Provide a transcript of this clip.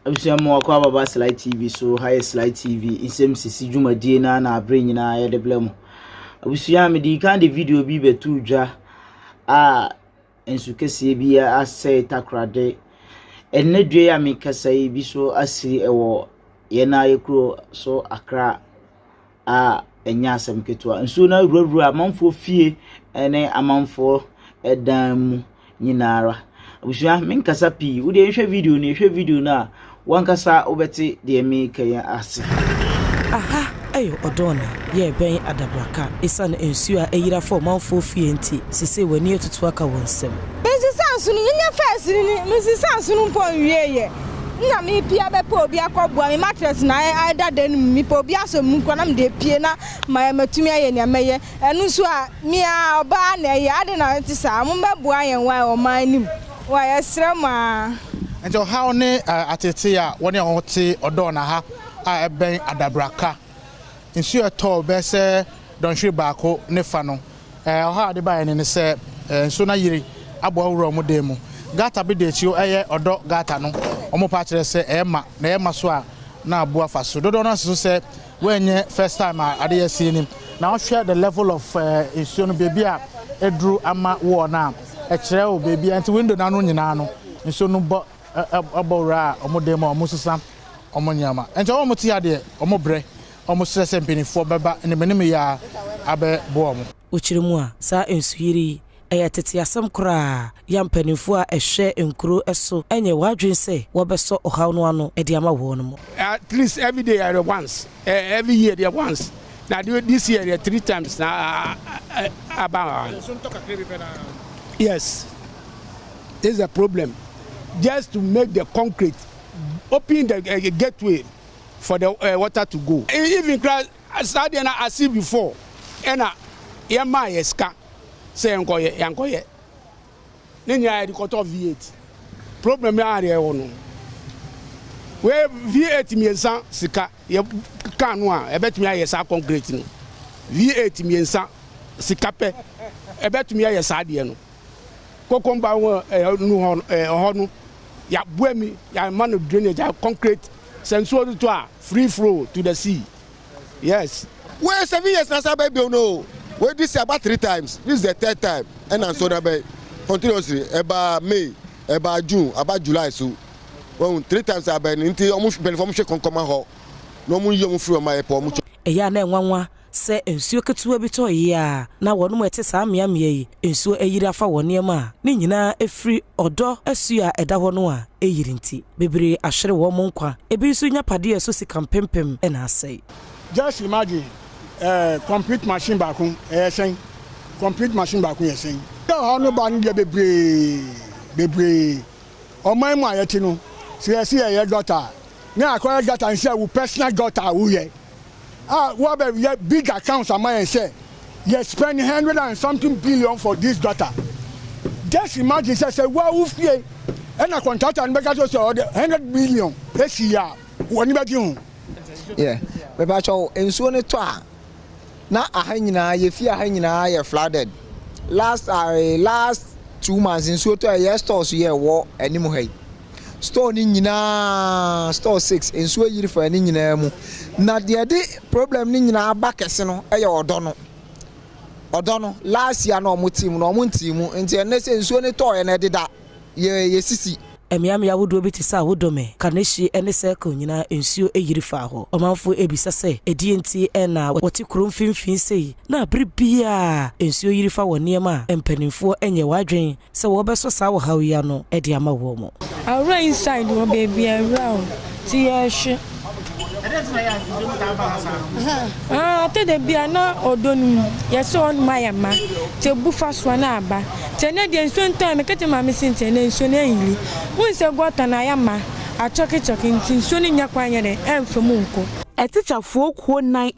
Abusiamo akwa baba Slide TV so high Slide TV isem sisi dwumadie na abre nyina ye de blem. Abusia me di kan de video bi betu dwa ensu kese bi asɛ takrade enne dwe ya me kasai bi so asiri ewo ye na yekro so Accra enya asem ketua ensu na ruru amanfo fie ene amanfo edan mu nyinara. Abusia me nkasa pi wo de hwɛ video na wankasa obeti de me kayan ase. Aha, ayo odona ye ben adabraka isan ensu a eyira for manfo fie nti sese wani etutu aka wonsem. Mesisansu ni nya first ni mesisansu no pon wieye. Na me pia be po obi akobua me mattress na aida den mi po obi asem nko na me de pie na matumi aye ne meye. Enu so a me a oba na ye ade na tisa mo mebua yen wa o man nim. Wa yesre ma Njo how ne atete a woni a wote odona ha a ben adabraka nsu eto be se donhwe baako ne fa no ha ade ba ne se nsu na yiri abo awuro mo de mu gata be de chi eye odo gata no omo pa kire se ema so a na abo afa so dodo no so se wenye first time ade yesi ni na wo share the level of nsu no baby a edru ama wo na e kire o baby anti window na no nyina no nsu no bo abora omodemo omusesa omonyama enje omuti ade omobre omusese mpenifo beba ne menim ya abe boom ochirimu a sa ensuhiri ayatete asem kra ya mpenifo a ehwe enkuro eso enye wadwen se wobeso ohaw no ano ede ama wo no mo at least every day or once every year there once now this year there 3 times now about yes there's a problem. Just to make the concrete, open the gateway for the water to go. Even as I see before, and yama yeska say yankoye. Then you are the cut of V8. Problem area ono. Where V8 miensa sika ye kanwa ebetumi ayesa concrete no. V8 miensa sika pe ebetumi ayesa de no. Kokomba no ya buemi ya man drainage ya concrete sensual to free flow to the sea. Yes. Where 7 years na say baby no. We this about 3 times. This is the 3rd time. And so na be continuously about May, about June, about July so. When 3 times I been nti omo ben form she konkoma ho. No mo yom free my po mo. Eya na enwanwa se ensuo ketuwa bi to ya na wono mo ete saa miamia yi ensuo eyiri afa wone ma ne nyina efri odo asu a eda ho no a eyiri nti bebre ahwere wo mo nkwa ebi nso nya pade eso sikampempem na asai. Just imagine complete machine back saying complete machine back saying how no ban dia bebre o man mu ayeti no se see ye gutter na akwa gutter and say we personal gutter we here what about big accounts am I say you spend 100 and something billion for this gutter. Just imagine say well fear and a contractor and make us 100 billion this year woni be hu yeah we ba cho ensuo ne to a na ahanyina ye fi ahanyina ye flooded last 2 months ensuo to ye stores ye wo animu hai store ni nyina store 6 ensuo yiri fa ni nyina mu na de problem ni nyina abakese no eye odo no last year no team no team nti ene se ensuo ne to ye na deda ye sisi emiam ya wodo biti sa wodome kaneshi ene circle nyina ensuo eyiri fa ho omanfo ebisa se edi enti na woti krom finfin sei na abribia ensuo yiri fa wone ma empanimfo enye wadwen se wo beso sa wo hawia no edi ama wo mo awra inside wo baby around ti yeshe te de bia na odonu yeso on mayama te bufa so na aba te ne de nso ntan me kete ma me sinte ne nso na yili won se gota na yama a choke nti nso ni nya kwanyere emfemu nko etichafo kuo 9